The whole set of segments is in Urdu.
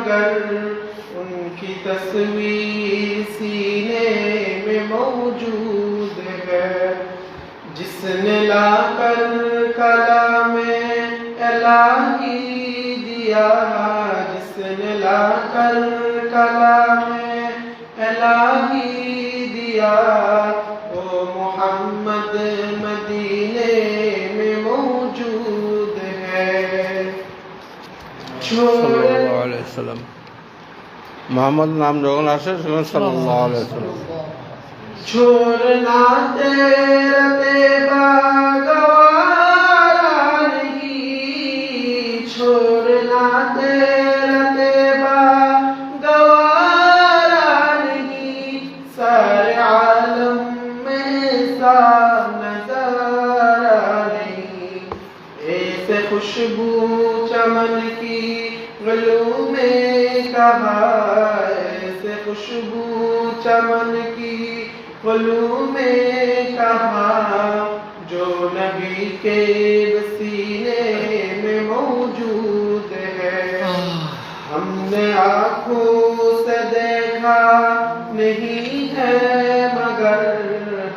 مگر ان کی تصویر سینے میں موجود ہے. جس نے لا کر کلام الہی دیا، جس نے لا کر کلام الہی دیا، وہ محمد مدینے میں موجود ہے. সাল্লাল্লাহু আলাইহি ওয়াসাল্লাম মোহাম্মদ নাম যখন আসে সেখানে সাল্লাল্লাহু আলাইহি ওয়াসাল্লাম. چھوڑنا تیرا تیبا گوارا نہیں، چھوڑنا تیرا تیبا گوارا نہیں، سارے عالم میں ایسا نظارہ نہیں. ایسے خوشبو چمن کی گلوں میں کہا، ایسے خوشبو چمن کی گلوں میں کہا، جو نبی کے سینے میں موجود ہے. ہم نے آنکھوں سے دیکھا نہیں ہے مگر،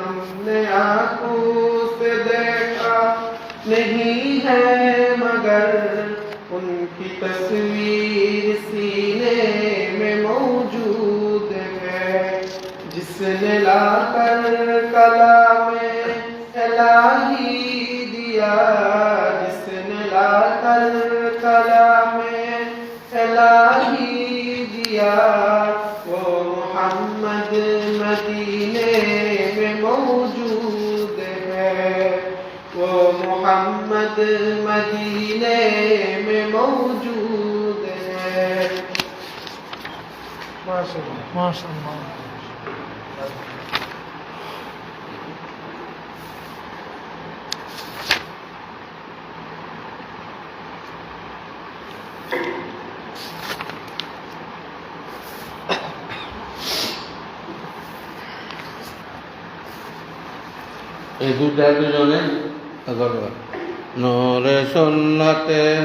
ہم نے آنکھوں سے دیکھا نہیں ہے مگر، ان کی تصویر سینے میں موجود ہے. جس نے لا کر کلام الہی دیا، جس نے لا کر کلام الہی دیا، وہ محمد مدینے میں موجود ہے. وہ محمد مدینے میں موجود ہے. ماشاء اللہ. এই দুজনে নূরে সুন্নতে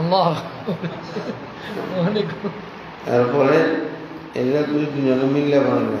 আল্লাহ এরপরে এগুলো দুজনে মিললে বানাবে.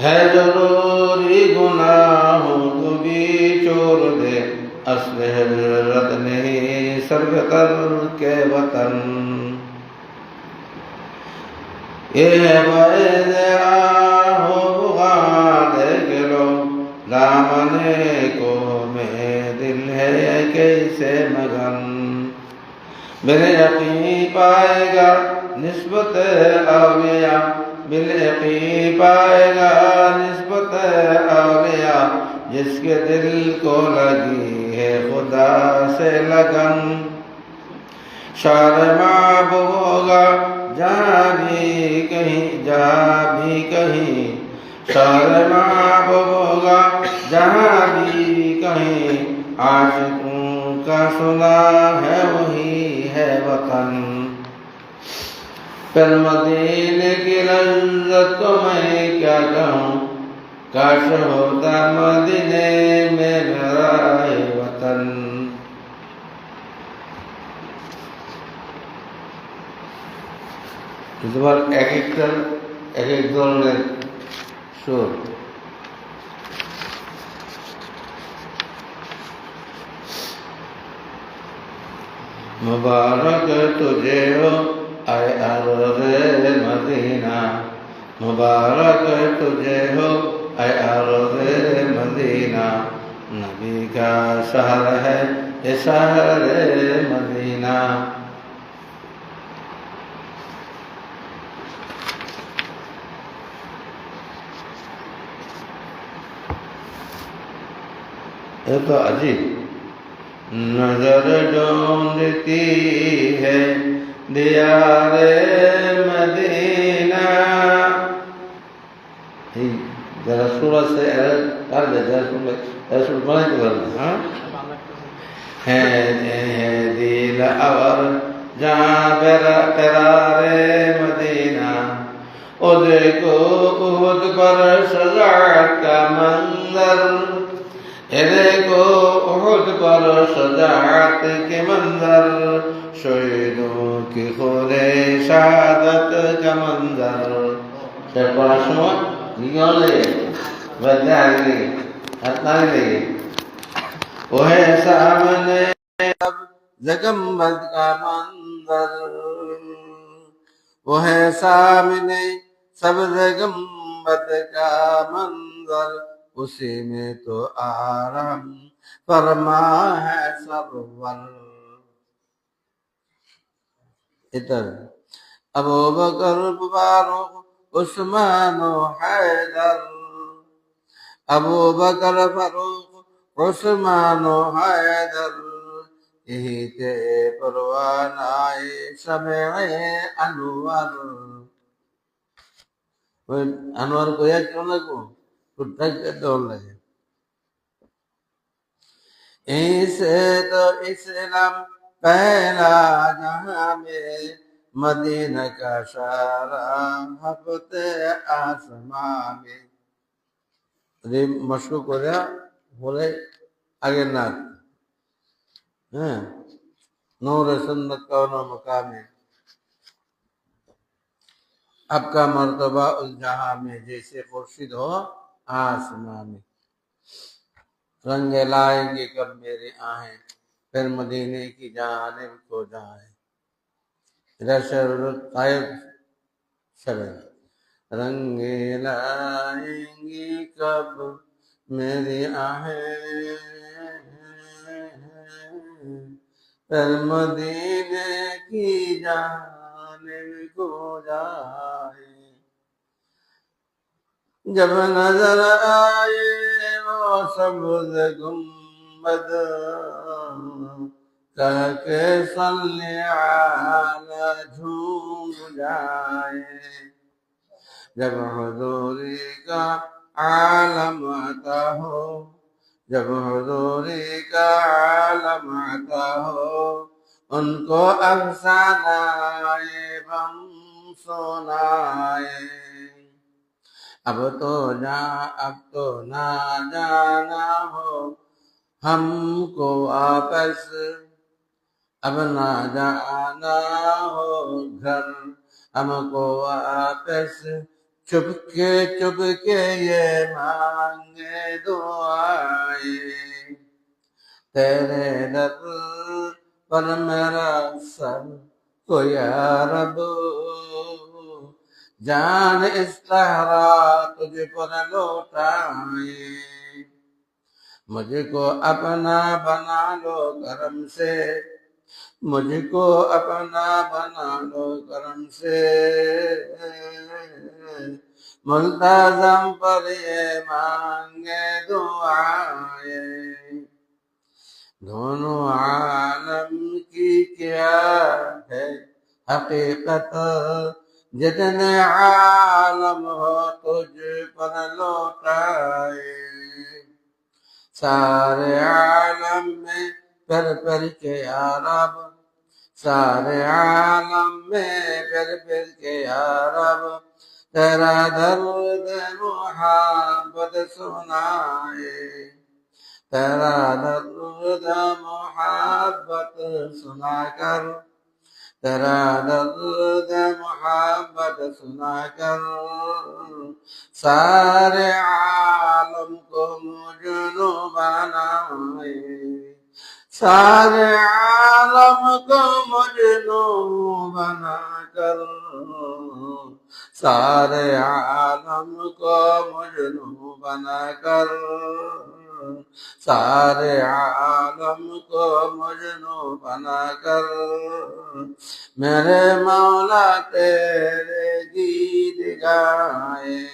ہے ضروری گناہوں کو بھی چھوڑ دے، اصل ہجرت نہیں سرکتر کے وطن. یہ بعد راہ و بغال کے لو دامنے کو میں دل ہے کیسے مگن. بالیقین پائے گا نسبت اولیاء، بالیقین پائے گا نسبت اولیاء، جس کے دل کو لگی ہے خدا سے لگن. شار محبوب ہوگا جہاں بھی کہیں، جہاں بھی کہیں. شار محبوب ہوگا جہاں بھی کہیں، عاشقوں کا سنا ہے وہی ہے وطن. پھر مدینے کی لذت کو میں کیا کہوں، کاش ہوتا مدینے میں میرا وطن. اس بار ایک ایک ধরনের সুর. مبارک تجھے ہو اے ارض مدینہ، مبارک تجھے ہو اے ارض مدینہ. نبی کا شہر ہے یہ شہر مدینہ. یہ تو عجیب. نظر ڈھونڈتی ہے دیار مدینہ. ذرا سورج سے کر دے، رسول بنے تو کرنا ہے دل اور جہاں قرار مدینہ. او دیکھو احد پر شجاعت کا منظر، اے دیکھو احد پر شجاعت کے منظر، شہیدوں کی خون شہادت کا منظر. پڑھا شما دیگان لگے بدہ لگے اتنی لگے. وہ ہے سامنے سب زگمبد کا منظر، وہ ہے سامنے سب زگمبد کا منظر. اسی میں تو آرام فرما ہے سرور. ادھر ابو بکر فاروق عثمان و حیدر، ابو بکر فاروق عثمان و حیدر، یہی تھے پروانائے شمع انور. انور کو یا کیوں لگو ٹھک کے دوڑ لگے. اسے تو اسلام پہلا جہاں میں، مدینہ کا شارع ہفتے آسمان میں. مشکو کو رہا بولے آگے نات نور سنت کون مقام ہے. اب کا مرتبہ اس جہاں میں جیسے خورشید ہو آسمان میں. رنگ لائیں گے کب میرے آہیں، پھر مدینے کی جانب کو جائیں. قائب شبر رنگ لائیں گے کب میری آہیں، پھر مدینے کی جانب کو جائیں. جب نظر آئے وہ سبز گنبد، کہہ کے صلی علی جھوم جائے. جب حضوری کا عالم آتا ہو، جب حضوری کا عالم آتا ہو، ان کو افسانہ بم سنائے. اب تو نہ جانا ہو ہم کو واپس، اب نہ جانا ہو گھر ہم کو واپس. چپکے چپکے یہ مانگے دعائیں، تیرے در پر میرا سر تو یا رب، جان اس طرح تجھ پر لوٹائیں، مجھ کو اپنا بنا لو کرم سے، مجھ کو اپنا بنا لو کرم سے، ملتزم پر یہ مانگے دعائیں، دونوں عالم کی کیا ہے حقیقت، جتنے عالم ہو تجھ پر لوٹائے، سارے عالم میں پھر پھر کے یا رب، سارے عالم میں پھر پھر کے یا رب، تیرا درد محبت سنائے، تیرا درد محبت سنا کر، تیرا درد محبت سنا کر، سارے عالم کو مجنو بنائے، سارے عالم کو مجنو بنا کر، سارے عالم کو مجنو بنا کر، سارے عالم کو مجنو بنا کر، میرے مولا تیرے گیت گائیں،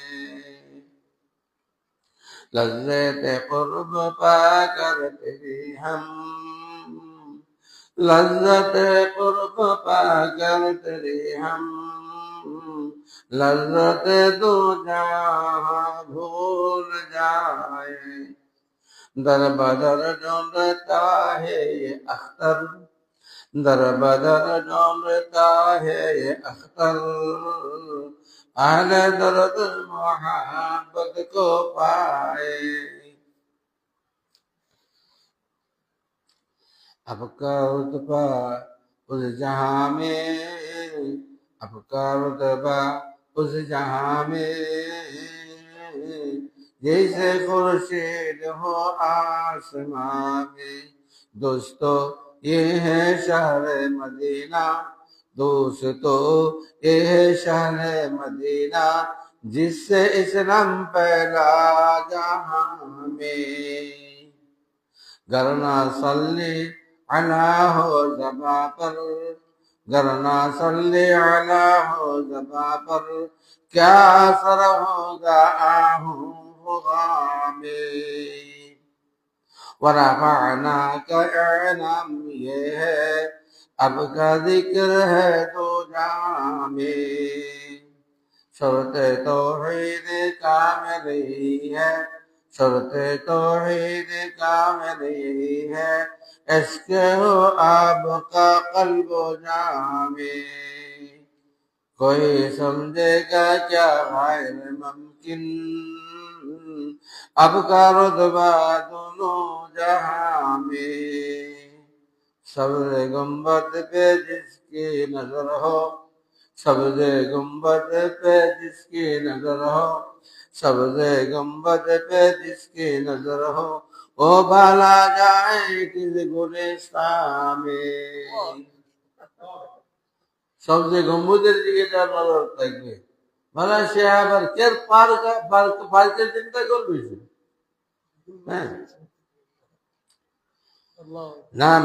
لذت قرب پا کر تیری ہم، لذت قرب پا کر تیری ہم، لذت دو جہاں بھول جائیں، در بدر ڈھونڈتا ہے یہ اختر، در بدر ڈھونڈتا ہے یہ اختر، اہل درد محبت کو پائے، اب کا رتبہ اس جہاں میں، اب کا رتبہ اس جہاں میں، جیسے خورشید ہو آسماں میں، دوستو یہ ہے شہر مدینہ، دوستو یہ ہے شہر مدینہ، جس سے اسلام پھیلا جہاں میں، گرنا صلی علی ہو زبا پر، گرنا صلی علی ہو زبا پر، کیا اثر ہوگا آہوں میں، ورفعناک اعلام یہ ہے اب کا ذکر ہے تو جہاں میں، شرط توحید کامل ہی ہے، شرط توحید کامل ہی ہے، عشق ہو آپ کا قلب و جاں میں، کوئی سمجھے گا کیا غیر ممکن، اب کا رتبہ دونوں جہاں میں، سبز گنبد پہ جس کی نظر ہو، سبز گنبد پہ جس کی نظر ہو، سبز گنبد پہ جس کی نظر ہو، وہ بھلا جائے کس گلستان میں، সবচেয়ে গম্বুজের দিকে যার নজর থাকবে, মানে সে আবার কের পার্কের চিন্তা করবে সে, হ্যাঁ। নাম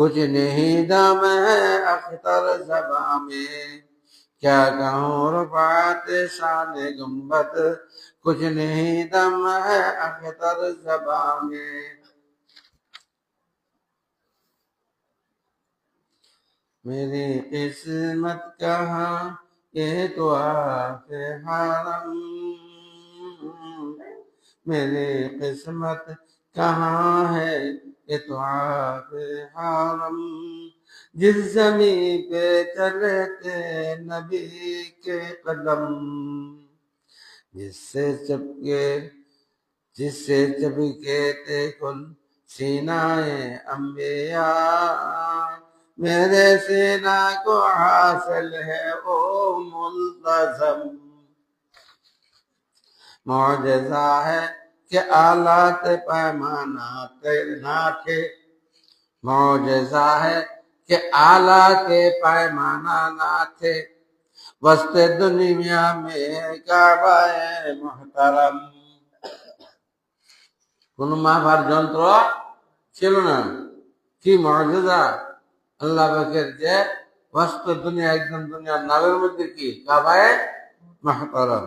کچھ نہیں دم ہے اختر زباں میں، کیا کہوں رفعت شان گنبد، کچھ نہیں دم ہے اختر زباں میں۔ میری قسمت کہاں یہ تو آف حرم، میری قسمت کہاں ہے یہ تو آف حرم، جس زمین پہ چلے تھے نبی کے قدم، جس سے چپکے تھے کل سینہ انبیاء، میرے سینہ کو حاصل ہے او ملتزم۔ معجزہ ہے کہ آلات پیمانہ نہ تھے، معجزہ ہے کہ آلات پیمانہ نہ تھے، وسط دنیا میں کعبہ محترم۔ কোন মাপার যন্ত্র ছিল না, কি মুআজিজা আল্লাহ পাকের যে ওয়াস্ত দুনিয়া একদম দুনিয়ার নামের মধ্যে কি কাবায়ে মুহতারাম।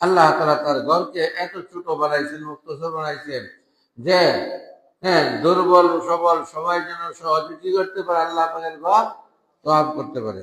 আল্লাহ তাআলা তার ঘরকে এত ছোট বানাইছেন, মুক্তসর বানাইছেন যে দুর্বল সবল সবাই যেন সহজে কি করতে পারে, আল্লাহ পাকের ঘর তওয়াফ করতে পারে।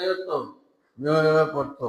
যেত, বেহুশ পড়তো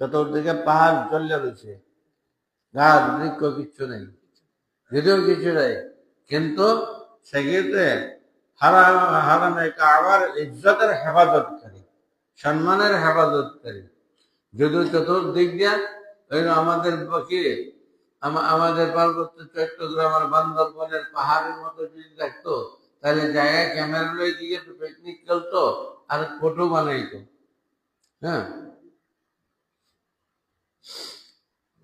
চতুর্দিকে পাহাড় চলে রয়েছে, গাছ বৃক্ষ কিচ্ছু নেই, যদিও কিছু নেই, কিন্তু সেক্ষেত্রে হারামে কাবার ইজ্জতের হেফাজতকারী, সম্মানের হেফাজতকারী। যদিও চতুর্দিক দিয়ে আমাদের আমাদের পার্বত্য চট্টগ্রাম আর বান্দরবনের পাহাড়ের মতো যদি দেখতো, তাহলে জায়গায় ক্যামেরা লয়ে গিয়ে একটু পিকনিক চলতো আর ফটো বানাইতো। হ্যাঁ,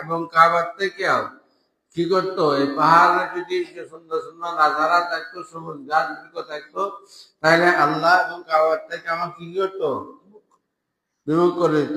এবং কাবার থেকে কি করতো, এই পাহাড়ে যদি সুন্দর সুন্দর নাজারা থাকতো, সবুজ গাছ বৃক্ষ থাকতো, তাহলে আল্লাহ এবং কাবার থেকে আমার কি করতো, বিমুখ করে দিত।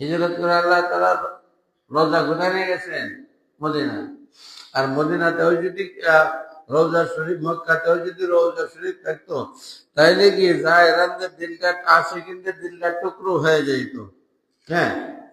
হিজরত করে আল্লাহ তাআলা রোজা কোথায় নিয়ে গেছেন, মদিনা। আর মদিনাতেও যদি রওজা শরীফ, মক্কাতেও যদি রওজা শরীফ থাকতো, তাইলে কি জায়রানদের দিলটা আশিকিনদের দিলটা টুকরো হয়ে যেত। হ্যাঁ,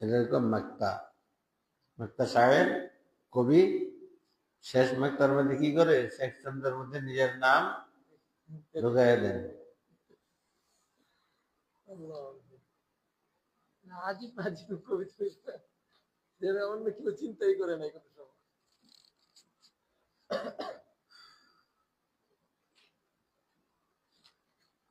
এরকম মাক্তা মাক্তা সাহেব কবি শেষ মাক্তার মধ্যে কি করে, শেষ চন্দ্রের মধ্যে নিজের নাম ঢুকাইয়া দেন। আজিব আজিব কবিতা, যেটা অন্য কেউ চিন্তাই করে নাই কোনো সময়।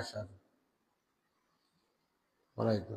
আশা পড়াইতো।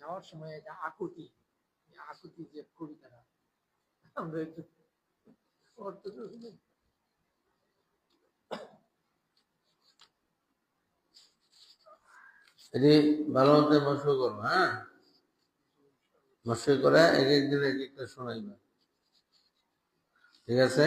যাওয়ার সময় এটা আকুতি, আকুতি যে কবিতাটা আমরা একটু অর্থ শুনি। এটি ভালো মতো মশু করবো, হ্যাঁ মশু করে এক একদিন এক একটা শোনাইবা, ঠিক আছে?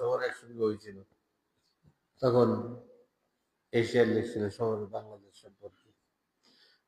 সফর একসঙ্গে হয়েছিল, তখন এশিয়ার লিখছিল শহর বাংলাদেশ সম্পর্কে।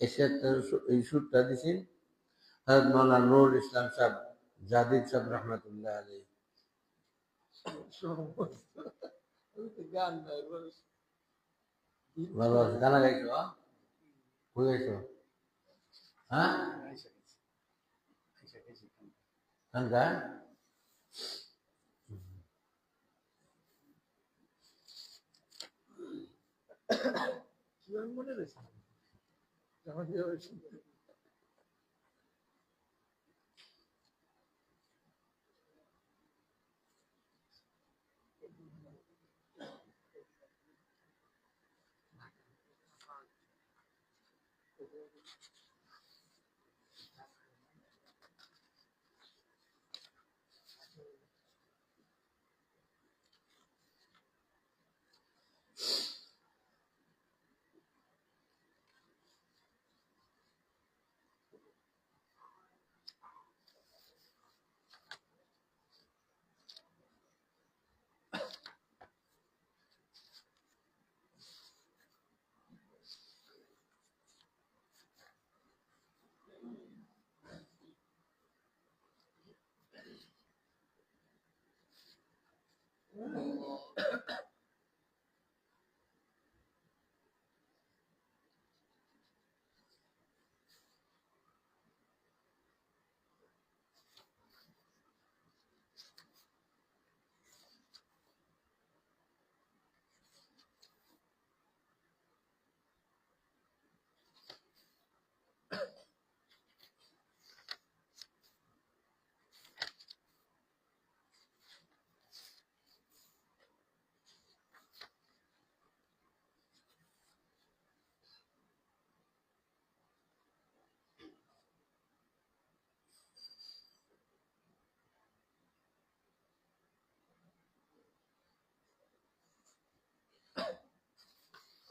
এই সুরটা দিছেন হযরত মাওলানা নুরুল ইসলাম সাহেব জাদিদ সাহেব রাহমাতুল্লাহ আলাইহি। গান ভালো আছে, গানা গাইছো? কই গাইছো? হ্যাঁ গান মনে রয়েছে।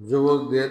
যুবকদের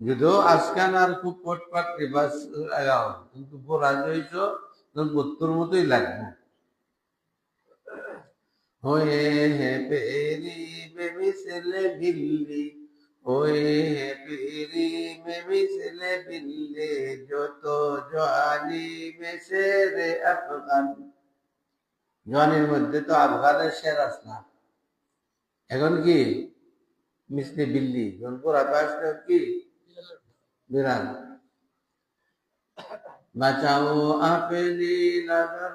যদিও আজকাল আর খুব পটপাট লিবাস লাগাও কিন্তু পরা হইছ তখন বত্তর মতোই লাগবে হয়ে হে পেরি বেমিসলে বিল্লি হয়ে হে পেরি বেমিসলে বিল্লি যত জোয়ানি মেসেরে আফগান জোয়ানির মধ্যে তো আফগানের শের আস না এখন কি মিসলে বিল্লি যখন পরা পাশটা কি বিড়াল বাঁচাও আপনি নজর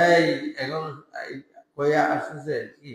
এই এখন কইয়া আসছে কি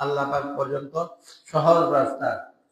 আল্লাহ পাক পর্যন্ত সহজ রাস্তা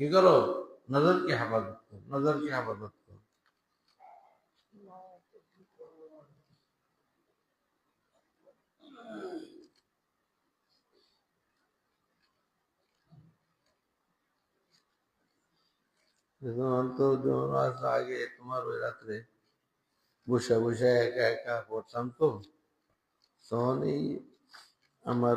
কি করো নজর কি হেফাজত করো নজর কি হেফাজত করো তো মাস আগে তোমার ওই রাত্রে বসে বসে একা একা পড়তাম তো তখন এই আমার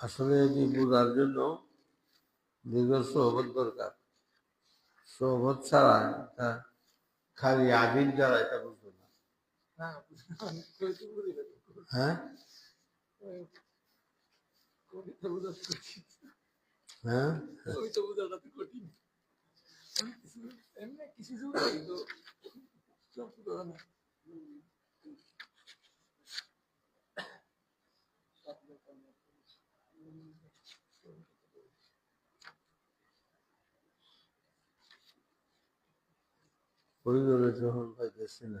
আসলে এটি বোঝার জন্য দীর্ঘ সোহবত দরকার সোহবত ছাড়া এটা খালি আদিল যারা এটা বুঝবে না হ্যাঁ হ্যাঁ পরিবারের যখন পাইতেছি না